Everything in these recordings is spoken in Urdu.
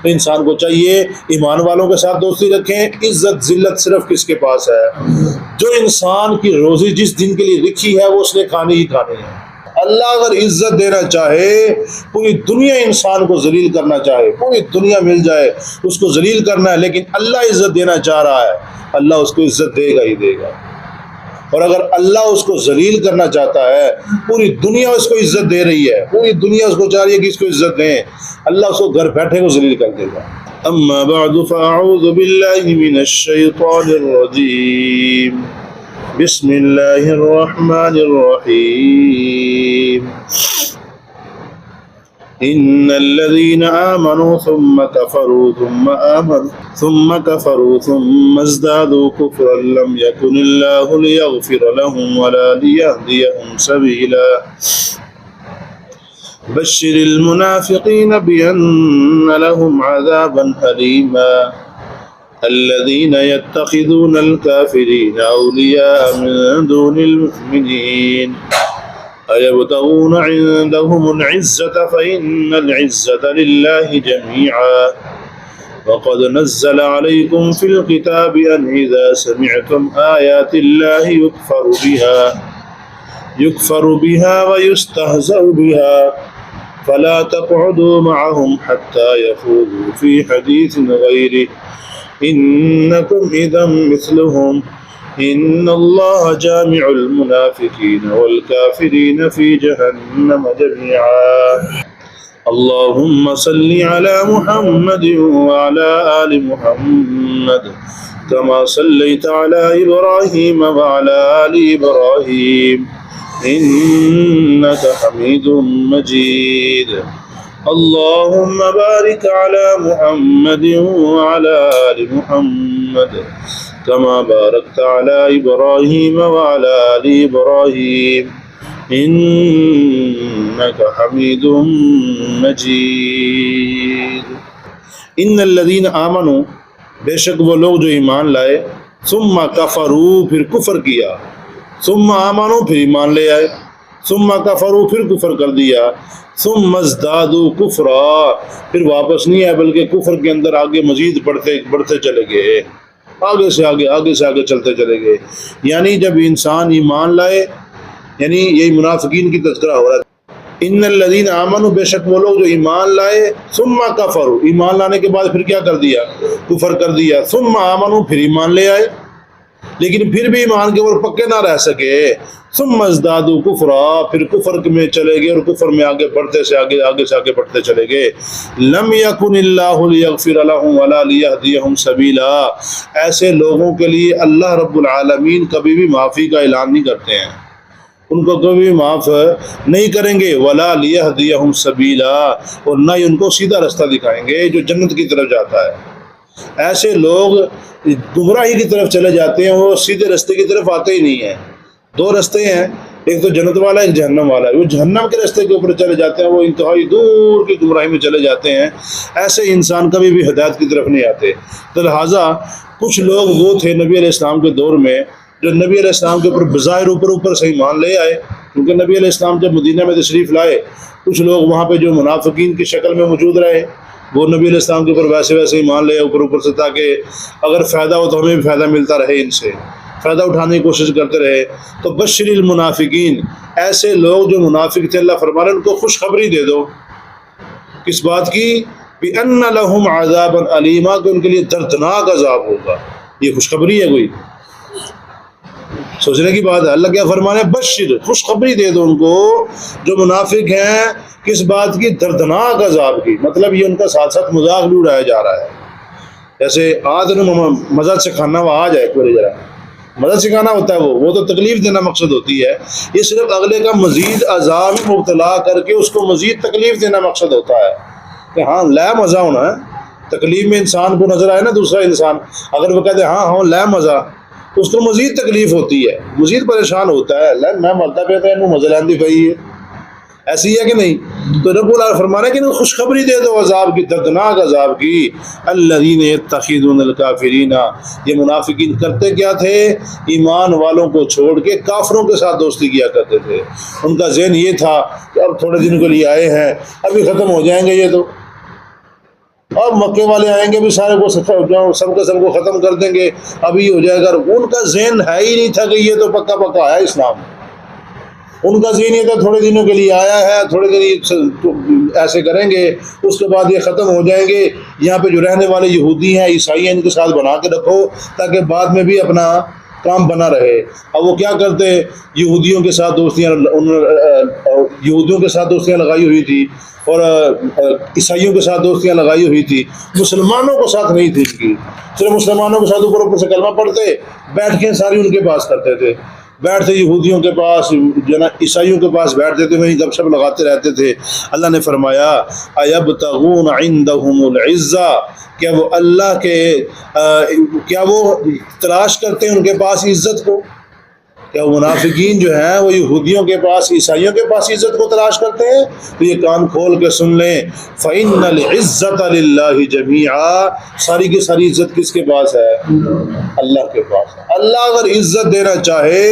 تو انسان کو چاہیے ایمان والوں کے ساتھ دوستی رکھیں۔ عزت ذلت صرف کس کے پاس ہے؟ جو انسان کی روزی جس دن کے لیے لکھی ہے وہ اس نے کھانی ہی کھانی ہے۔ اللہ اگر عزت دینا چاہے، پوری دنیا انسان کو ذلیل کرنا چاہے، پوری دنیا مل جائے اس کو ذلیل کرنا ہے، لیکن اللہ عزت دینا چاہ رہا ہے، اللہ اس کو عزت دے گا ہی دے گا۔ اور اگر اللہ اس کو ذلیل کرنا چاہتا ہے، پوری دنیا اس کو عزت دے رہی ہے، پوری دنیا اس کو چاہ رہی ہے کہ اس کو عزت دیں، اللہ اس کو گھر بیٹھے کو ذلیل کر دے گا۔ اما بعد فاعوذ باللہ من الشیطان الرجیم، بسم اللہ الرحمن الرحیم۔ ان الذين آمنوا ثم كفروا ثم ازدادوا كفرا لم يكن الله ليغفر لهم ولا ليهديهم سبيلا بشر المنافقين بأن لهم عذابا أليما الذين يتخذون الكافرين أولياء من دون المؤمنين أيبتغون عندهم العزة فإن العزة لله جميعا وقد نزل عليكم في الكتاب أن إذا سمعتم آيات الله يكفر بها ويستهزأ بها فلا تقعدوا معهم حتى يخوضوا في حديث غيره إنكم إذا مثلهم إن الله جامع المنافقين والكافرين في جهنم جميعا اللهم صل على محمد وعلى آل محمد كما صليت على إبراهيم وعلى آل إبراهيم إنك حميد مجيد اللهم بارك على محمد وعلى آل محمد كما باركت على إبراهيم وعلى آل إبراهيم إنك حميد مجيد۔ ان الذين آمنوا، بے شک وہ لوگ جو ایمان لائے، ثم کفروا پھر کفر کیا، ثم آمنوا پھر ایمان لے آئے، ثم کفروا پھر کفر کر دیا، ثم ازدادوا کفرا پھر واپس نہیں آئے بلکہ کفر کے اندر آگے مزید بڑھتے چلے گئے، آگے سے آگے چلتے چلے گئے۔ یعنی جب انسان ایمان لائے، یعنی یہی منافقین کی تذکرہ ہو رہا ہے۔ ان الذین آمنوا، بے شک وہ لوگ جو ایمان لائے، ثم کفروا ایمان لانے کے بعد پھر کیا کر دیا؟ کفر کر دیا، ثم آمنوا پھر ایمان لے آئے لیکن پھر بھی ایمان کے اوپر پکے نہ رہ سکے، ثم ازدادوا کفرا پھر کفر میں چلے گئے اور کفر میں آگے بڑھتے سے آگے بڑھتے چلے گئے۔ لم یکن اللہ لیغفر لهم ولا لیہدیہم سبیلا، ایسے لوگوں کے لیے اللہ رب العالمین کبھی بھی معافی کا اعلان نہیں کرتے ہیں، ان کو کبھی معاف نہیں کریں گے، ولا لیہدیہم سبیلا اور نہ ہی ان کو سیدھا رستہ دکھائیں گے جو جنت کی طرف جاتا ہے۔ ایسے لوگ گمراہی کی طرف چلے جاتے ہیں، وہ سیدھے رستے کی طرف آتے ہی نہیں ہیں۔ دو رستے ہیں، ایک تو جنت والا ایک جہنم والا ہے، وہ جہنم کے رستے کے اوپر چلے جاتے ہیں، وہ انتہائی دور کی گمراہی میں چلے جاتے ہیں۔ ایسے انسان کبھی بھی ہدایت کی طرف نہیں آتے۔ تو لہٰذا کچھ لوگ وہ تھے نبی علیہ السلام کے دور میں جو نبی علیہ السلام کے اوپر بظاہر اوپر سے ایمان لے آئے، کیونکہ نبی علیہ السلام جب مدینہ میں تشریف لائے کچھ لوگ وہاں پہ جو منافقین کی شکل میں موجود رہے، وہ نبی علیہ السلام کے اوپر ویسے ایمان لے اوپر سے، تاکہ اگر فائدہ ہو تو ہمیں بھی فائدہ ملتا رہے، ان سے فائدہ اٹھانے کی کوشش کرتے رہے۔ تو بشر المنافقین، ایسے لوگ جو منافق تھے اللہ فرما رہے ہیں ان کو خوشخبری دے دو، کس بات کی؟ بِأَنَّ لَهُمْ عَذَابًا أَلِيمًا، کہ ان کے لیے دردناک عذاب ہوگا۔ یہ خوشخبری ہے، کوئی سوچنے کی بات ہے۔ اللہ کیا فرما رہے ہیں؟ بشر، خوشخبری دے دو ان کو جو منافق ہیں، کس بات کی؟ دردناک عذاب کی۔ مطلب یہ ان کا ساتھ ساتھ مذاق بھی اڑایا جا رہا ہے، جیسے مزہ سکھانا وہ آ جائے، کوئی ذرا مدد سکھانا ہوتا ہے، وہ تو تکلیف دینا مقصد ہوتی ہے، یہ صرف اگلے کا مزید عذاب مبتلا کر کے اس کو مزید تکلیف دینا مقصد ہوتا ہے کہ ہاں لے مزہ ہونا ہے۔ تکلیف میں انسان کو نظر آئے نا دوسرا انسان، اگر وہ کہتے ہیں ہاں لے مزہ، اس کو مزید تکلیف ہوتی ہے، مزید پریشان ہوتا ہے، میں مرتا پہ تو مزہ لیندی پئی ہے، ایسی ہے کہ نہیں؟ تو رب العالمین فرما رہا ہے کہ خوشخبری دے دو عذاب کی، دردناک عذاب کی۔ الذین یتخذون الکافرین، یہ منافقین کرتے کیا تھے؟ ایمان والوں کو چھوڑ کے کافروں کے ساتھ دوستی کیا کرتے تھے۔ ان کا ذہن یہ تھا کہ اب تھوڑے دن کے لیے آئے ہیں، ابھی ختم ہو جائیں گے یہ تو اور مکے والے آئیں گے بھی سارے کو سب کے سب کو ختم کر دیں گے، ابھی ہو جائے گا۔ ان کا ذہن ہے ہی نہیں تھا کہ یہ تو پکا پکا ہے اسلام، ان کا ذہن یہ تھا تھوڑے دنوں کے لیے آیا ہے، تھوڑے دن ایسے کریں گے، اس کے بعد یہ ختم ہو جائیں گے۔ یہاں پہ جو رہنے والے یہودی ہیں، عیسائی ہیں، ان کے ساتھ بنا کے رکھو تاکہ بعد میں بھی اپنا کام بنا رہے۔ اب وہ کیا کرتے، یہودیوں کے ساتھ دوستیاں لگائی ہوئی تھی، اور عیسائیوں کے ساتھ دوستیاں لگائی ہوئی تھی، مسلمانوں کو ساتھ نہیں تھی ان کی۔ صرف مسلمانوں کے ساتھ اوپر سے کلمہ پڑھتے، بیٹھ کے ساری ان کے پاس کرتے تھے، بیٹھتے یہودیوں کے پاس، عیسائیوں کے پاس بیٹھتے تھے، وہیں گپ شپ لگاتے رہتے تھے۔ اللہ نے فرمایا ایبتغون عندهم العزہ، کیا وہ اللہ کے کیا وہ تلاش کرتے ہیں ان کے پاس عزت کو؟ کیا وہ منافقین جو ہیں وہ یہودیوں کے پاس، عیسائیوں کے پاس عزت کو تلاش کرتے ہیں؟ تو یہ کان کھول کے سن لیں، فَإِنَّ الْعِزَّةَ لِلَّهِ جَمِيعًا، ساری کی ساری عزت کس کے پاس ہے؟ اللہ کے پاس ہے۔ اللہ اگر عزت دینا چاہے،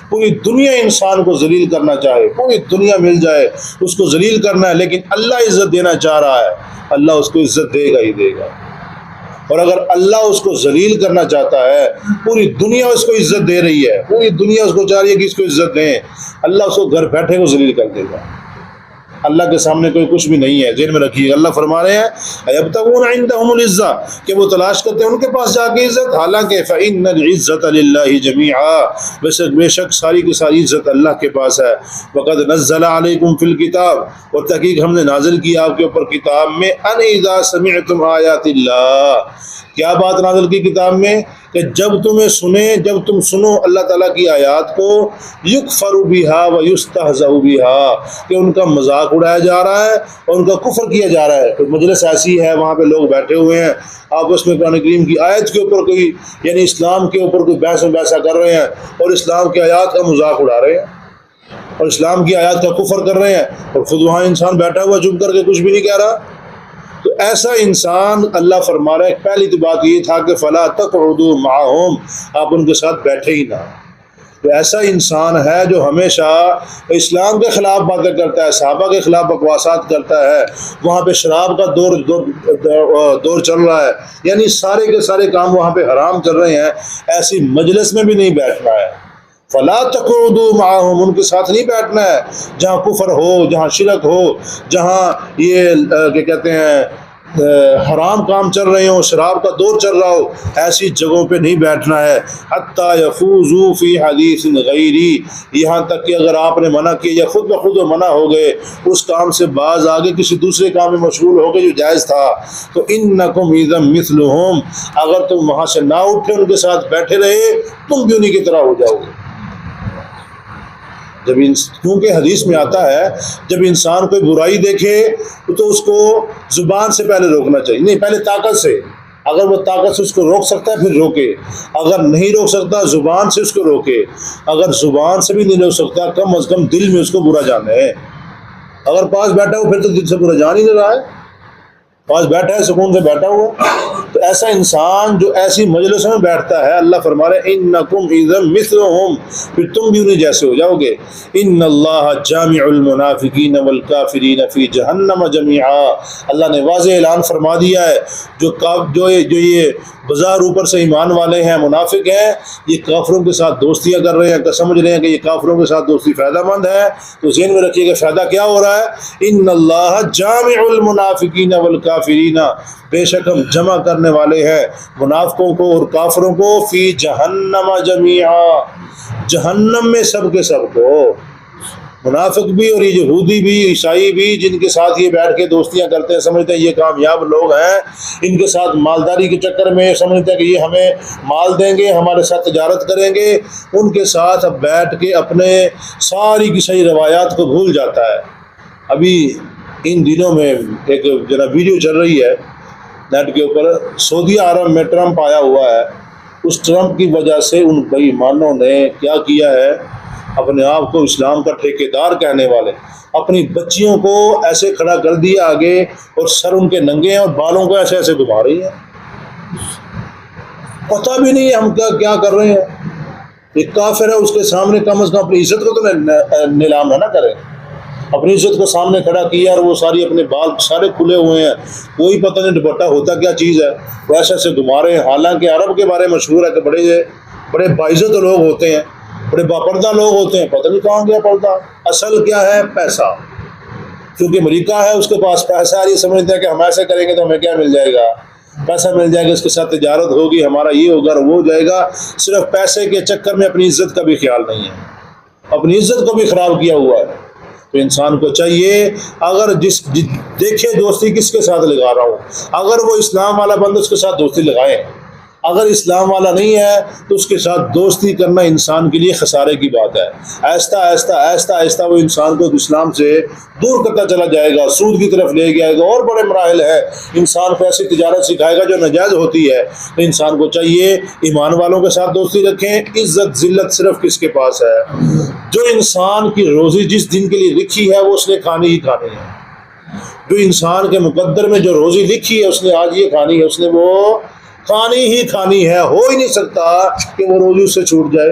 پوری دنیا انسان کو ذلیل کرنا چاہے، پوری دنیا مل جائے اس کو ذلیل کرنا ہے، لیکن اللہ عزت دینا چاہ رہا ہے، اللہ اس کو عزت دے گا ہی دے گا۔ اور اگر اللہ اس کو ذلیل کرنا چاہتا ہے، پوری دنیا اس کو عزت دے رہی ہے، پوری دنیا اس کو چاہ رہی ہے کہ اس کو عزت دیں، اللہ اس کو گھر بیٹھے کو ذلیل کر دے گا۔ اللہ کے سامنے کوئی کچھ بھی نہیں ہے، ذہن میں رکھیے۔ اللہ فرما رہے ہیں یبتغون عندهم العزہ، کہ وہ تلاش کرتے ہیں ان کے پاس جا کے عزت، حالانکہ فإن العزة للہ جميعا، بے شک ساری کی ساری عزت اللہ کے پاس ہے۔ وقد نزل علیکم فی الکتاب، اور تحقیق ہم نے نازل کی آپ کے اوپر کتاب میں، ان اذا سمعتم آیات اللہ، کیا بات نازل کی کتاب میں؟ کہ جب تم سنو اللہ تعالیٰ کی آیات کو، یکفر بہا و یستہزأ بہا، کہ ان کا مذاق اڑایا جا رہا ہے اور ان کا کفر کیا جا رہا ہے۔ تو مجلس ایسی ہے، وہاں پہ لوگ بیٹھے ہوئے ہیں، آپس میں قرآن کریم کی آیت کے اوپر کوئی، یعنی اسلام کے اوپر کوئی بحث و بحثہ کر رہے ہیں، اور اسلام کی آیات کا مذاق اڑا رہے ہیں، اور اسلام کی آیات کا کفر کر رہے ہیں، اور خود وہاں انسان بیٹھا ہوا چپ کر کے کچھ بھی نہیں کہہ رہا۔ تو ایسا انسان، اللہ فرما رہا ہے، پہلی تو بات یہ تھا کہ فلا تقعدوا معهم، آپ ان کے ساتھ بیٹھے ہی نہ۔ تو ایسا انسان ہے جو ہمیشہ اسلام کے خلاف باتیں کرتا ہے، صحابہ کے خلاف بکواسات کرتا ہے، وہاں پہ شراب کا دور چل رہا ہے، یعنی سارے کے سارے کام وہاں پہ حرام چل رہے ہیں، ایسی مجلس میں بھی نہیں بیٹھنا ہے۔ فلا تقعدوا معهم، ان کے ساتھ نہیں بیٹھنا ہے، جہاں کفر ہو، جہاں شرک ہو، جہاں یہ کیا کہتے ہیں حرام کام چل رہے ہوں، شراب کا دور چل رہا ہو، ایسی جگہوں پہ نہیں بیٹھنا ہے۔ حتی یفوزوا فی حدیث غیری، یہاں تک کہ اگر آپ نے منع کیا یا خود بخود منع ہو گئے اس کام سے، بعض آگے کسی دوسرے کام میں مشغول ہو گئے جو جائز تھا، تو انکم اذا مثلہم، اگر تم وہاں سے نہ اٹھے ان کے ساتھ بیٹھے رہے، تم بھی انہی کی طرح ہو جاؤ گے۔ کیونکہ حدیث میں آتا ہے جب انسان کوئی برائی دیکھے تو اس کو زبان سے پہلے روکنا چاہیے، نہیں پہلے طاقت سے، اگر وہ طاقت سے اس کو روک سکتا ہے پھر روکے، اگر نہیں روک سکتا زبان سے اس کو روکے، اگر زبان سے بھی نہیں روک سکتا کم از کم دل میں اس کو برا جانے، اگر پاس بیٹھا ہو پھر تو دل سے برا جان ہی نہیں رہا ہے، پاس بیٹھا ہے سکون سے بیٹھا ہوا۔ تو ایسا انسان جو ایسی مجلسوں میں بیٹھتا ہے، اللہ فرما رہے ہیں انکم اذا مثلہم، پھر تم بھی انہیں جیسے ہو جاؤ گے۔ ان اللہ جامع المنافقین والکافرین فی جہنم جمیعا، اللہ نے واضح اعلان فرما دیا ہے، جو یہ بظاہر اوپر سے ایمان والے ہیں، منافق ہیں، یہ کافروں کے ساتھ دوستیاں کر رہے ہیں، کہ سمجھ رہے ہیں کہ یہ کافروں کے ساتھ دوستی فائدہ مند ہے، تو ذہن میں رکھیے کہ فائدہ کیا ہو رہا ہے۔ ان اللہ جامع المنافقین والکافرین، بے شک ہم جمع کرنے والے ہیں منافقوں کو اور کافروں کو، فی جہنم جمیعا، جہنم میں سب کے سب کو، منافق بھی اور یہودی بھی، عیسائی بھی، جن کے ساتھ یہ بیٹھ کے دوستیاں کرتے ہیں، سمجھتے ہیں یہ کامیاب لوگ ہیں، ان کے ساتھ مالداری کے چکر میں سمجھتے ہیں کہ یہ ہمیں مال دیں گے، ہمارے ساتھ تجارت کریں گے، ان کے ساتھ اب بیٹھ کے اپنے ساری کی صحیح روایات کو بھول جاتا ہے۔ ابھی ان دنوں میں ایک ویڈیو چل رہی ہے نیٹ کے اوپر، سعودی عرب میں ٹرمپ آیا ہوا ہے، اس ٹرمپ کی وجہ سے ان بے ایمانوں نے کیا کیا ہے، اپنے آپ کو اسلام کا ٹھیکیدار کہنے والے اپنی بچیوں کو ایسے کھڑا کر دیا آگے، اور سر ان کے ننگے ہیں اور بالوں کو ایسے ایسے گھما رہی ہیں، پتہ بھی نہیں ہم کیا کر رہے ہیں۔ ایک کافر ہے، اس کے سامنے کم از کم اپنی عزت کو تو نیلام نہ کرے۔ اپنی عزت کو سامنے کھڑا کیا اور وہ ساری اپنے بال سارے کھلے ہوئے ہیں، کوئی پتہ نہیں دوپٹہ ہوتا کیا چیز ہے، ویسے سے گھما رہے ہیں. حالانکہ عرب کے بارے میں مشہور ہے کہ بڑے باعزت لوگ ہوتے ہیں، بڑے باپردہ لوگ ہوتے ہیں. پتہ نہیں کہاں گیا پردہ. اصل کیا ہے؟ پیسہ. کیونکہ امریکہ ہے، اس کے پاس پیسہ ہے، یہ سمجھتے ہیں کہ ہم ایسے کریں گے تو ہمیں کیا مل جائے گا؟ پیسہ مل جائے گا، اس کے ساتھ تجارت ہوگی، ہمارا یہ ہوگا اور وہ ہو جائے گا. صرف پیسے کے چکر میں اپنی عزت کا بھی خیال نہیں ہے، اپنی عزت کو بھی خراب کیا ہوا ہے. تو انسان کو چاہیے، اگر دیکھے دوستی کس کے ساتھ لگا رہا ہوں، اگر وہ اسلام والا بندہ اس کے ساتھ دوستی لگائیں، اگر اسلام والا نہیں ہے تو اس کے ساتھ دوستی کرنا انسان کے لیے خسارے کی بات ہے. آہستہ آہستہ آہستہ آہستہ وہ انسان کو اسلام سے دور کرتا چلا جائے گا، سود کی طرف لے جائے گا. اور بڑے مراحل ہیں، انسان کو ایسی تجارت سکھائے گا جو ناجائز ہوتی ہے. تو انسان کو چاہیے ایمان والوں کے ساتھ دوستی رکھیں. عزت ذلت صرف کس کے پاس ہے؟ جو انسان کی روزی جس دن کے لیے لکھی ہے وہ اس نے کھانی ہی کھانی ہے. جو انسان کے مقدر میں جو روزی لکھی ہے اس نے آج یہ کھانی ہے، اس نے وہ کھانی ہی کھانی ہے. ہو ہی نہیں سکتا کہ وہ روزی اس سے چھوٹ جائے.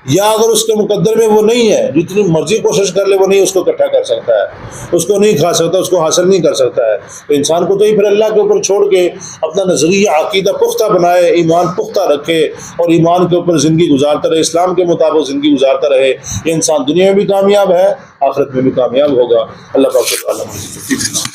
یا اگر اس کے مقدر میں وہ نہیں ہے، جتنی مرضی کوشش کر لے وہ نہیں اس کو اکٹھا کر سکتا ہے، اس کو نہیں کھا سکتا، اس کو حاصل نہیں کر سکتا ہے. تو انسان کو تو ہی پھر اللہ کے اوپر چھوڑ کے اپنا نظریہ عقیدہ پختہ بنائے، ایمان پختہ رکھے اور ایمان کے اوپر زندگی گزارتا رہے، اسلام کے مطابق زندگی گزارتا رہے. یہ انسان دنیا میں بھی کامیاب ہے، آخرت میں بھی کامیاب ہوگا. اللہ پاک